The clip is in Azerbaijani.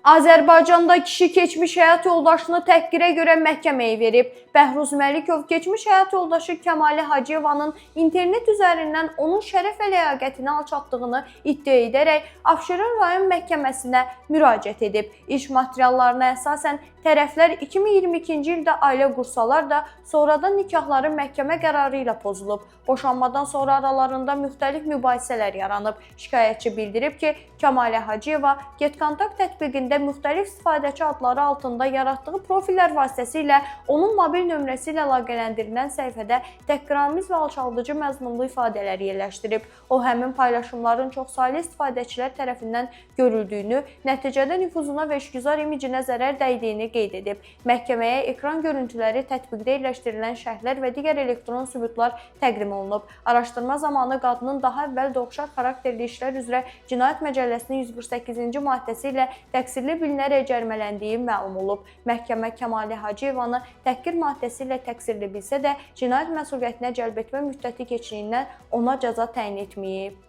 Azərbaycanda kişi keçmiş həyat yoldaşını təhqirə görə məhkəməyə verib. Bəhruz Məlikov keçmiş həyat yoldaşı Kəmalə Hacıyevanın internet üzərindən onun şərəf və ləyaqətini alçatdığını iddia edərək Abşeron rayon məhkəməsinə müraciət edib. İş materiallarına əsasən tərəflər 2022-ci ildə ailə qursalar da sonradan nikahları məhkəmə qərarı ilə pozulub. Boşanmadan sonra aralarında müxtəlif mübahisələr yaranıb. Şikayətçi bildirib ki, Kəmalə Hacıyeva GetContact tətbiqində müxtəlif istifadəçi adları altında yaratdığı profillər vasitəsilə onun mobil nömrəsi ilə əlaqələndirilən səhifədə təhqiramiz və alçaldıcı məzmunlu ifadələr yerləşdirib. O, həmin paylaşımların çoxsaylı istifadəçilər tərəfindən görüldüyünü, nəticədə nüfuzuna və işgüzar imicinə zərər dəydiyini qeyd edib. Məhkəməyə ekran görüntüləri, tətbiqdə yerləşdirilən şərhlər və digər elektron sübutlar təqdim olunub. Araşdırma zamanı qadının daha əvvəl də oxşar xarakterli işlər üzrə Cinayət Məcəlləsinin 148-ci maddəsi ilə təqsirli bilinərək cərimələndiyi məlum olub. Məhkəmə Kəmalə Hacıyevanı təhqir maddəsi ilə təqsirli bilsə də, cinayət məsuliyyətinə cəlb etmə müddəti keçdiyindən ona cəza təyin etməyib.